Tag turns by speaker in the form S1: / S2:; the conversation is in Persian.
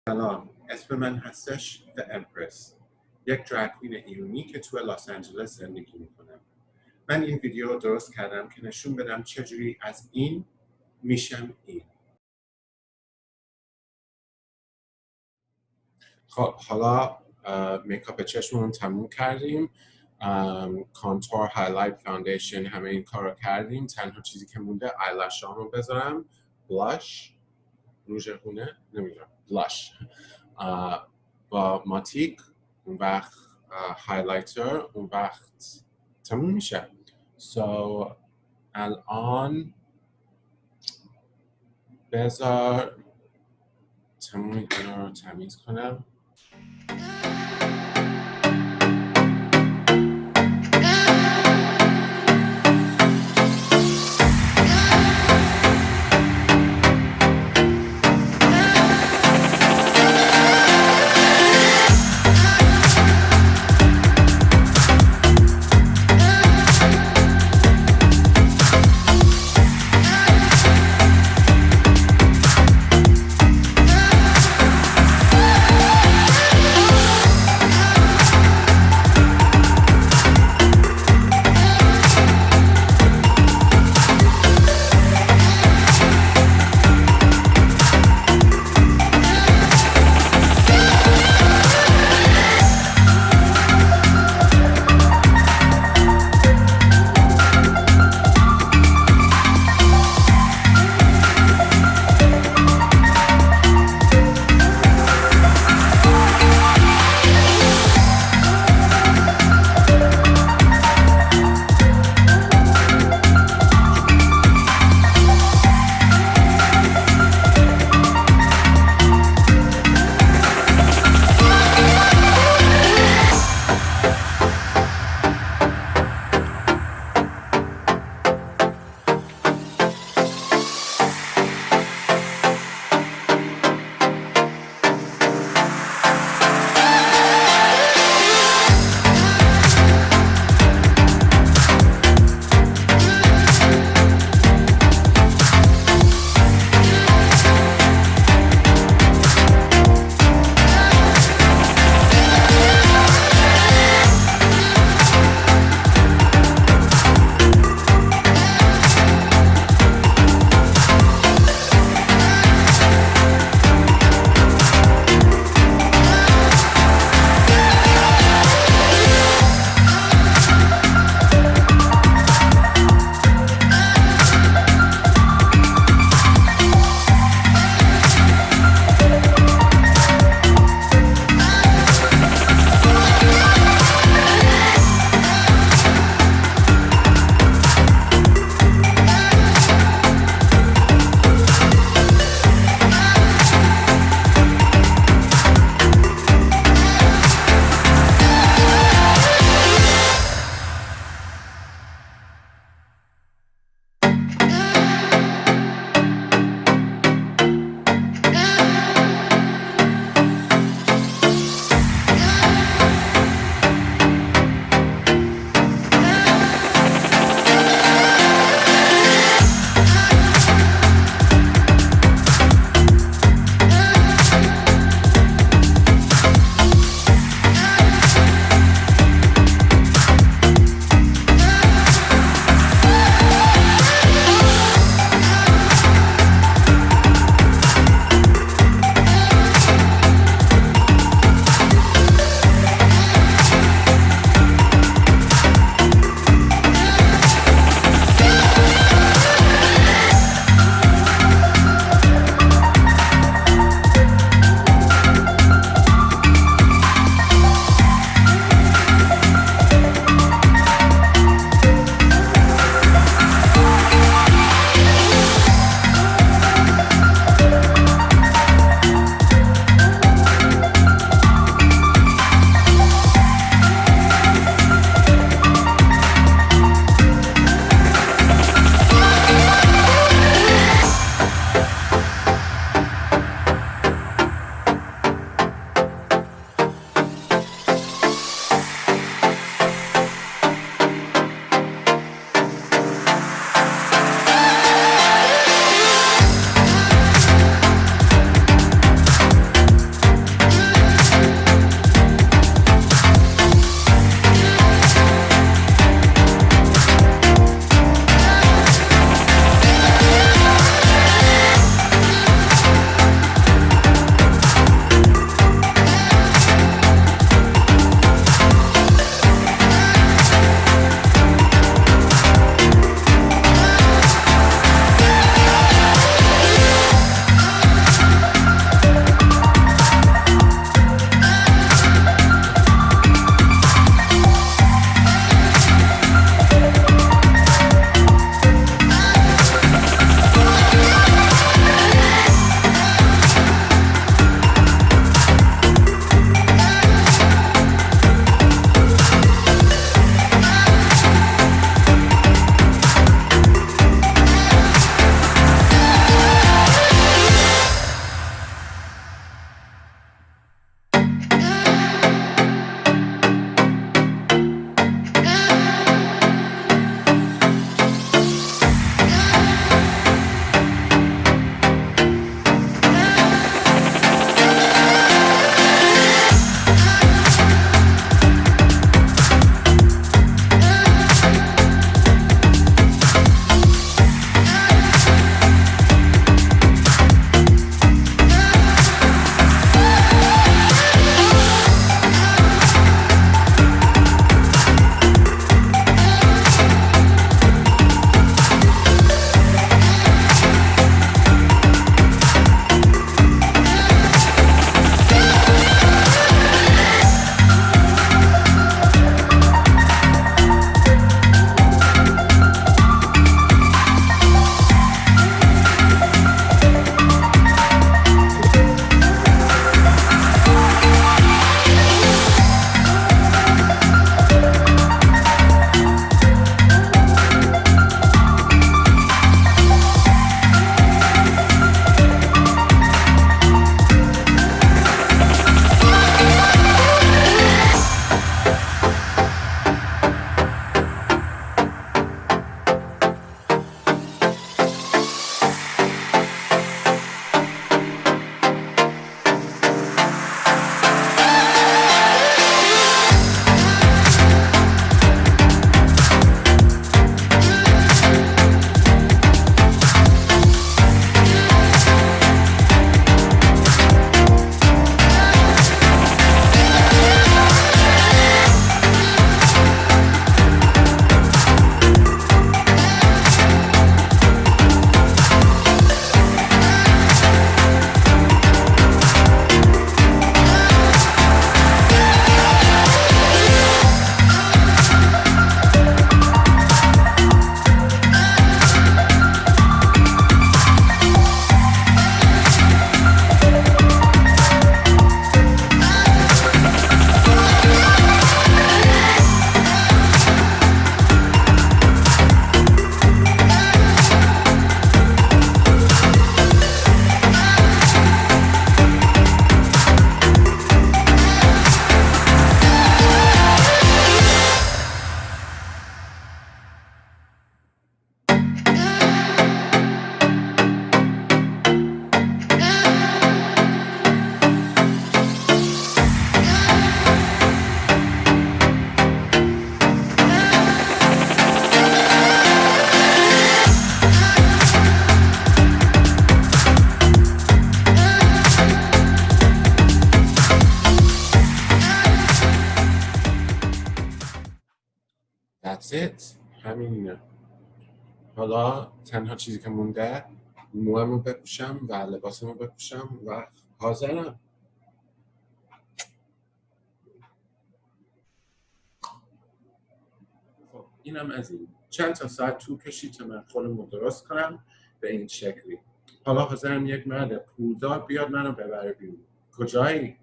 S1: سلام، اسم من هستش The Empress، یک درگ کوین ایرانی که تو لس آنجلس زندگی میکنم. من این ویدیو درست کردم که نشون بدم چجوری از این میشم این. خب حالا میکاپ چشممون تموم کردیم، کانتور، هایلایت، فاندیشن، همه این کار رو کردیم. تنها چیزی که مونده آیلش رو بذارم، بلاش، روژ خونه، نمیدونم، بلاش با ماتیک، اون وقت هایلایتر، اون وقت تموم میشه. الان بذار تموم این رو تمیز کنم. That's it. همینه. حالا تنها چیزی که مونده موامو بپوشم و لباسمو بپوشم و حاضرم. خب اینم از این. چند تا ساعت طول کشید تا من خودمو درست کنم به این شکلی. حالا حاضرم یک مرد پولدار بیاد منو ببره بیرون. کجایی؟